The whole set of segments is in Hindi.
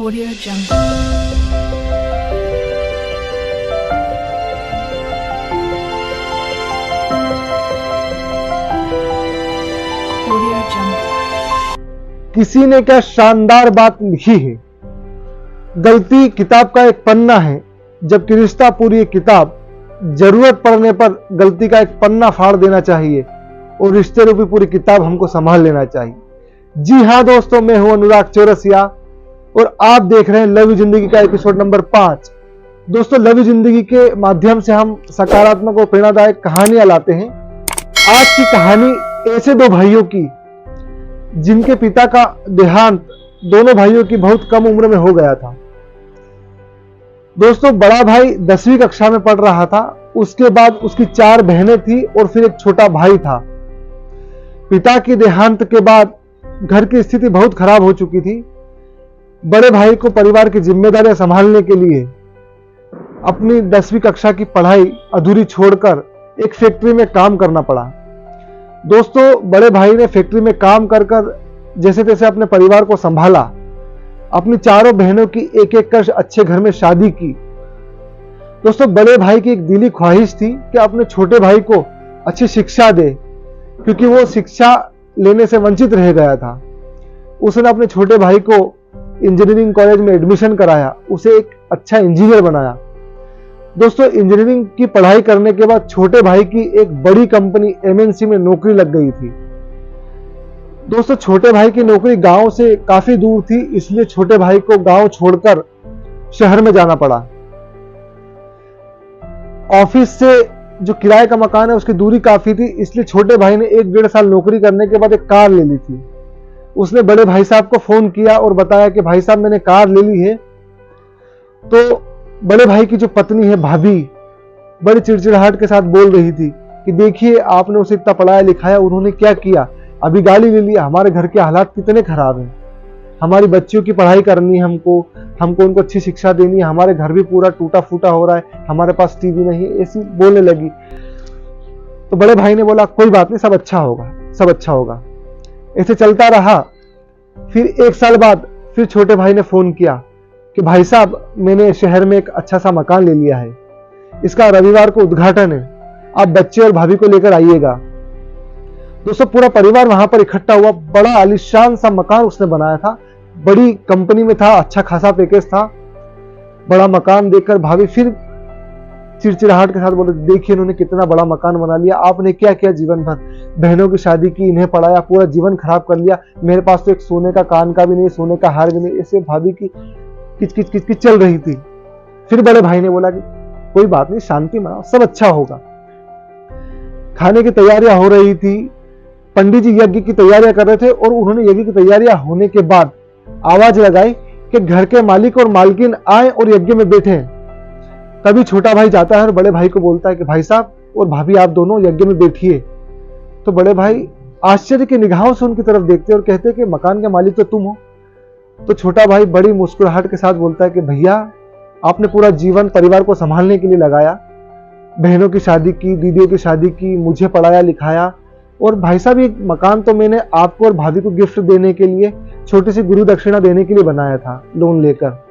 Audio Jungle. Audio Jungle. किसी ने क्या शानदार बात लिखी है। गलती किताब का एक पन्ना है, जबकि रिश्ता पूरी एक किताब। जरूरत पड़ने पर गलती का एक पन्ना फाड़ देना चाहिए और रिश्ते रूपी पूरी किताब हमको संभाल लेना चाहिए। जी हाँ दोस्तों, मैं हूं अनुराग चौरसिया और आप देख रहे हैं लव यू जिंदगी का एपिसोड नंबर 5। दोस्तों, लव यू जिंदगी के माध्यम से हम सकारात्मक और प्रेरणादायक कहानियां लाते हैं। आज की कहानी ऐसे दो भाइयों की जिनके पिता का देहांत दोनों भाइयों की बहुत कम उम्र में हो गया था। दोस्तों, बड़ा भाई 10वीं कक्षा में पढ़ रहा था। उसके बाद उसकी 4 बहनें थी और फिर एक छोटा भाई था। पिता के देहांत के बाद घर की स्थिति बहुत खराब हो चुकी थी। बड़े भाई को परिवार की जिम्मेदारियां संभालने के लिए अपनी 10वीं कक्षा की पढ़ाई अधूरी छोड़कर एक फैक्ट्री में काम करना पड़ा। दोस्तों, बड़े भाई ने फैक्ट्री में काम कर जैसे तैसे अपने परिवार को संभाला। अपनी 4 बहनों की एक एक कर अच्छे घर में शादी की। दोस्तों, बड़े भाई की एक दिली ख्वाहिश थी कि अपने छोटे भाई को अच्छी शिक्षा दे, क्योंकि वो शिक्षा लेने से वंचित रह गया था। उसने अपने छोटे भाई को इंजीनियरिंग कॉलेज में एडमिशन कराया, उसे एक अच्छा इंजीनियर बनाया। दोस्तों, इंजीनियरिंग की पढ़ाई करने के बाद छोटे भाई की एक बड़ी कंपनी एमएनसी में नौकरी लग गई थी। दोस्तों, छोटे भाई की नौकरी गांव से काफी दूर थी, इसलिए छोटे भाई को गांव छोड़कर शहर में जाना पड़ा। ऑफिस से जो किराए का मकान है उसकी दूरी काफी थी, इसलिए छोटे भाई ने 1-1.5 साल नौकरी करने के बाद एक कार ले ली थी। उसने बड़े भाई साहब को फोन किया और बताया कि भाई साहब, मैंने कार ले ली है। तो बड़े भाई की जो पत्नी है भाभी, बड़ी चिड़चिड़ाहट के साथ बोल रही थी कि देखिए, आपने उसे इतना पढ़ाया लिखाया, उन्होंने क्या किया, अभी गाड़ी ले लिया। हमारे घर के हालात कितने खराब हैं, हमारी बच्चियों की पढ़ाई करनी है, हमको उनको अच्छी शिक्षा देनी है, हमारे घर भी पूरा टूटा फूटा हो रहा है, हमारे पास टीवी नहीं, ऐसी बोलने लगी। तो बड़े भाई ने बोला, कोई बात नहीं, सब अच्छा होगा, सब अच्छा होगा। ऐसे चलता रहा। फिर 1 साल बाद फिर छोटे भाई ने फोन किया कि भाई साहब, मैंने शहर में एक अच्छा सा मकान ले लिया है, इसका रविवार को उद्घाटन है, आप बच्चे और भाभी को लेकर आइएगा। दोस्तों, पूरा परिवार वहां पर इकट्ठा हुआ। बड़ा आलीशान सा मकान उसने बनाया था, बड़ी कंपनी में था, अच्छा खासा पैकेज था। बड़ा मकान देखकर भाभी फिर चिड़चिड़ाहट के साथ बोले, देखिए इन्होंने कितना बड़ा मकान बना लिया, आपने क्या किया जीवन भर, बहनों की शादी की, इन्हें पढ़ाया, पूरा जीवन खराब कर लिया, मेरे पास तो एक सोने का कान का भी नहीं, सोने का हार भी नहीं। ऐसे भाभी की किचकिच चल रही थी। फिर बड़े भाई ने बोला कि कोई बात नहीं, शांति मनाओ, सब अच्छा होगा। खाने की तैयारियां हो रही थी, पंडित जी यज्ञ की तैयारियां कर रहे थे और उन्होंने यज्ञ की तैयारियां होने के बाद आवाज लगाई कि घर के मालिक और मालकिन आए और यज्ञ में बैठे। तभी छोटा भाई जाता है और बड़े भाई को बोलता है कि भाई साहब और भाभी, आप दोनों यज्ञ में बैठिए। तो बड़े भाई आश्चर्य की निगाहों से उनकी तरफ देखते और कहते हैं कि मकान के मालिक तो तुम हो। तो छोटा भाई बड़ी मुस्कुराहट के साथ बोलता है कि भैया, आपने पूरा जीवन परिवार को संभालने के लिए लगाया, बहनों की शादी की, दीदियों की शादी की, मुझे पढ़ाया लिखाया, और भाई साहब ये मकान तो मैंने आपको और भाभी को गिफ्ट देने के लिए, छोटी सी गुरु दक्षिणा देने के लिए बनाया था, लोन लेकर।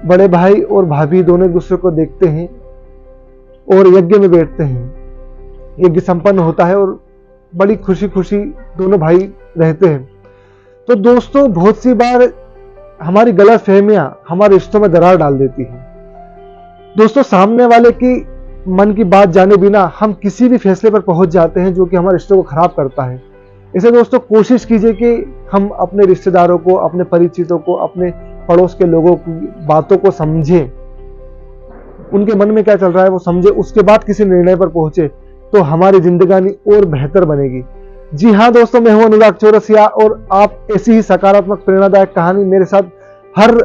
बड़े भाई और भाभी दोनों एक दूसरे को देखते हैं और यज्ञ में बैठते हैं। यज्ञ संपन्न होता है और बड़ी खुशी खुशी दोनों भाई रहते हैं। तो दोस्तों, बहुत सी बार हमारी गलतफहमियां हमारे रिश्तों में दरार डाल देती हैं। दोस्तों, सामने वाले की मन की बात जाने बिना हम किसी भी फैसले पर पहुंच जाते हैं जो कि हमारे रिश्तों को खराब करता है। इसे दोस्तों, कोशिश कीजिए कि हम अपने रिश्तेदारों को, अपने परिचितों को, अपने पड़ोस के लोगों की बातों को समझें, उनके मन में क्या चल रहा है वो समझे, उसके बाद किसी निर्णय पर पहुंचे, तो हमारी जिंदगानी और बेहतर बनेगी। जी हाँ दोस्तों, मैं हूं अनुराग चौरसिया और आप ऐसी ही सकारात्मक प्रेरणादायक कहानी मेरे साथ हर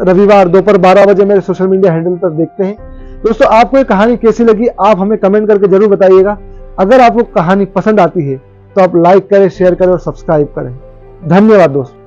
रविवार दोपहर 12 बजे मेरे सोशल मीडिया हैंडल पर देखते हैं। दोस्तों, आपको ये कहानी कैसी लगी आप हमें कमेंट करके जरूर बताइएगा। अगर आपको कहानी पसंद आती है तो आप लाइक करें, शेयर करें और सब्सक्राइब करें। धन्यवाद दोस्तों।